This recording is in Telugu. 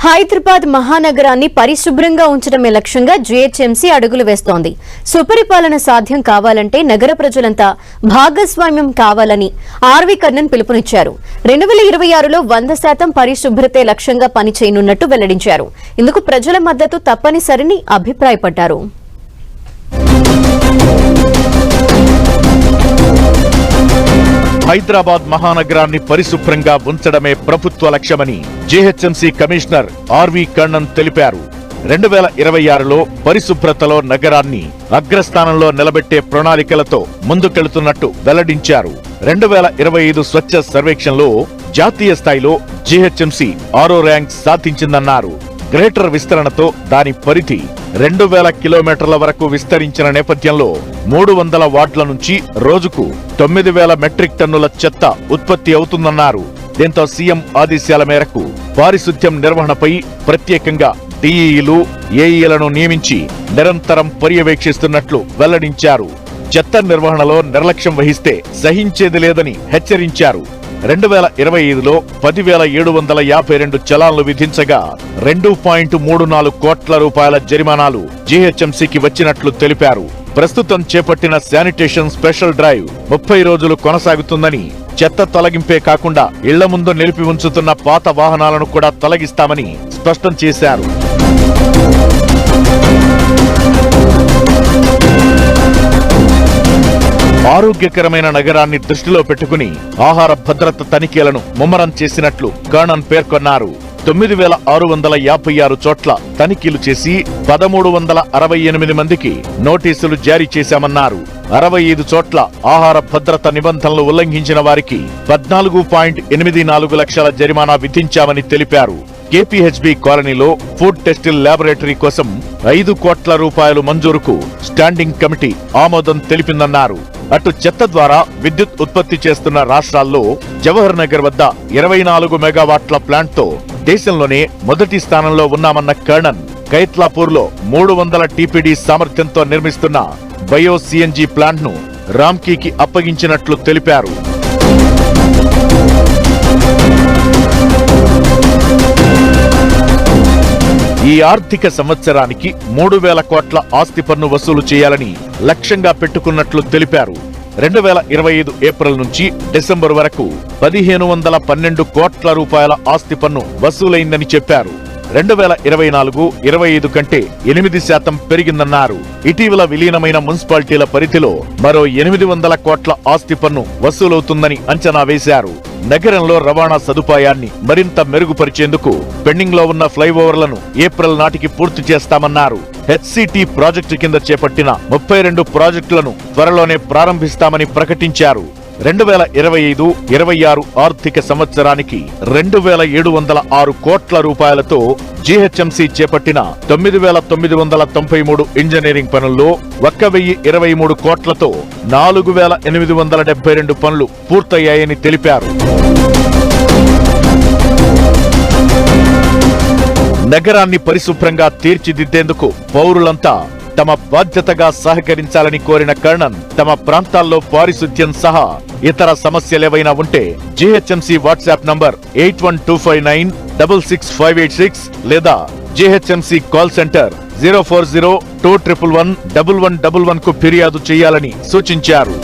హైదరాబాద్ మహానగరాన్ని పరిశుభ్రంగా ఉంచడమే లక్ష్యంగా జీహెచ్ఎంసీ అడుగులు వేస్తోంది. సుపరిపాలన సాధ్యం కావాలంటే నగర ప్రజలంతా భాగస్వామ్యం కావాలని ఆర్వి కర్ణన్ పిలుపునిచ్చారు. 2026లో 100% పరిశుభ్రతే లక్ష్యంగా పనిచేయనున్నట్టు వెల్లడించారు. ఇందుకు ప్రజల మద్దతు తప్పనిసరిని అభిప్రాయపడ్డారు. హైదరాబాద్ మహానగరాన్ని పరిశుభ్రంగా ఉంచడమే ప్రభుత్వ లక్ష్యమని జీహెచ్ఎంసీ కమిషనర్ ఆర్వి కర్ణన్ తెలిపారు. 2026లో పరిశుభ్రతలో నగరాన్ని అగ్రస్థానంలో నిలబెట్టే ప్రణాళికలతో ముందుకెళ్తున్నట్టు వెల్లడించారు. 2025 స్వచ్ఛ సర్వేక్షణలో జాతీయ స్థాయిలో జీహెచ్ఎంసీ 6వ ర్యాంక్ సాధించిందన్నారు. గ్రేటర్ విస్తరణతో దాని పరిధి 2000 కిలోమీటర్ల వరకు విస్తరించిన నేపథ్యంలో 300 వార్డుల నుంచి రోజుకు 9000 మెట్రిక్ టన్నుల చెత్త ఉత్పత్తి అవుతుందన్నారు. దీంతో సీఎం ఆదేశాల మేరకు పారిశుద్ధ్యం నిర్వహణపై ప్రత్యేకంగా డీఈలు, ఏఈలను నియమించి నిరంతరం పర్యవేక్షిస్తున్నట్లు వెల్లడించారు. చెత్త నిర్వహణలో నిర్లక్ష్యం వహిస్తే సహించేది లేదని హెచ్చరించారు. 2025లో 10,752 చలాన్లు విధించగా 2.34 కోట్ల రూపాయల జరిమానాలు జీహెచ్ఎంసీకి వచ్చినట్లు తెలిపారు. ప్రస్తుతం చేపట్టిన శానిటేషన్ స్పెషల్ డ్రైవ్ 30 రోజులు కొనసాగుతుందని, చెత్త తొలగింపే కాకుండా ఇళ్ల ముందు నిలిపి ఉంచుతున్న పాత వాహనాలను కూడా తొలగిస్తామని స్పష్టం చేశారు. ఆరోగ్యకరమైన నగరాన్ని దృష్టిలో పెట్టుకుని ఆహార భద్రత తనిఖీలను ముమ్మరం చేసినట్లు కర్ణన్ పేర్కొన్నారు. 9,656 చోట్ల తనిఖీలు చేసి 1,368 మందికి నోటీసులు జారీ చేశామన్నారు. 65 చోట్ల ఆహార భద్రత నిబంధనలు ఉల్లంఘించిన వారికి 14.84 లక్షల జరిమానా విధించామని తెలిపారు. కేపీహెచ్బీ కాలనీలో ఫుడ్ టెస్టింగ్ ల్యాబొరేటరీ కోసం 5 కోట్ల రూపాయలు మంజూరుకు స్టాండింగ్ కమిటీ ఆమోదం తెలిపిందన్నారు. అటు చెత్త ద్వారా విద్యుత్ ఉత్పత్తి చేస్తున్న రాష్ట్రాల్లో జవహర్ నగర్ వద్ద 24 మెగావాట్ల ప్లాంట్తో దేశంలోనే మొదటి స్థానంలో ఉన్నామన్న కర్ణన్, కైత్లాపూర్లో 300 టీపీడీ సామర్థ్యంతో నిర్మిస్తున్న బయో సిఎన్జీ ప్లాంట్ను రామ్కీకి అప్పగించినట్లు తెలిపారు. ఈ ఆర్థిక సంవత్సరానికి 3,000 కోట్ల ఆస్తి పన్ను వసూలు చేయాలని లక్ష్యంగా పెట్టుకున్నట్లు తెలిపారు. 2025 ఏప్రిల్ నుంచి డిసెంబర్ వరకు 1,512 కోట్ల రూపాయల ఆస్తి పన్ను వసూలైందని చెప్పారు. 2024-25 కంటే 8% పెరిగిందన్నారు. ఇటీవల విలీనమైన మున్సిపాలిటీల పరిధిలో మరో 800 కోట్ల ఆస్తి పన్ను వసూలవుతుందని అంచనా వేశారు. నగరంలో రవాణా సదుపాయాన్ని మరింత మెరుగుపరిచేందుకు పెండింగ్ లో ఉన్న ఫ్లైఓవర్లను ఏప్రిల్ నాటికి పూర్తి చేస్తామన్నారు. హెచ్సిటీ ప్రాజెక్టు కింద చేపట్టిన 32 ప్రాజెక్టులను త్వరలోనే ప్రారంభిస్తామని ప్రకటించారు. 2025-26 ఆర్థిక సంవత్సరానికి 2,706 కోట్ల రూపాయలతో జీహెచ్ఎంసీ చేపట్టిన 9,993 ఇంజనీరింగ్ పనుల్లో 1,023 కోట్లతో 4,872 పనులు పూర్తయ్యాయని తెలిపారు. నగరాన్ని పరిశుభ్రంగా తీర్చిదిద్దేందుకు పౌరులంతా తమ బాధ్యతగా సహకరించాలని కోరిన కర్ణన్, తమ ప్రాంతాల్లో పారిశుద్ధ్యం సహా ఇతర సమస్యలేవైనా ఉంటే జీహెచ్ఎంసీ వాట్సాప్ నంబర్ 8125966586 లేదా జీహెచ్ఎంసీ కాల్ సెంటర్ 040211111 కు ఫిర్యాదు చేయాలని సూచించారు.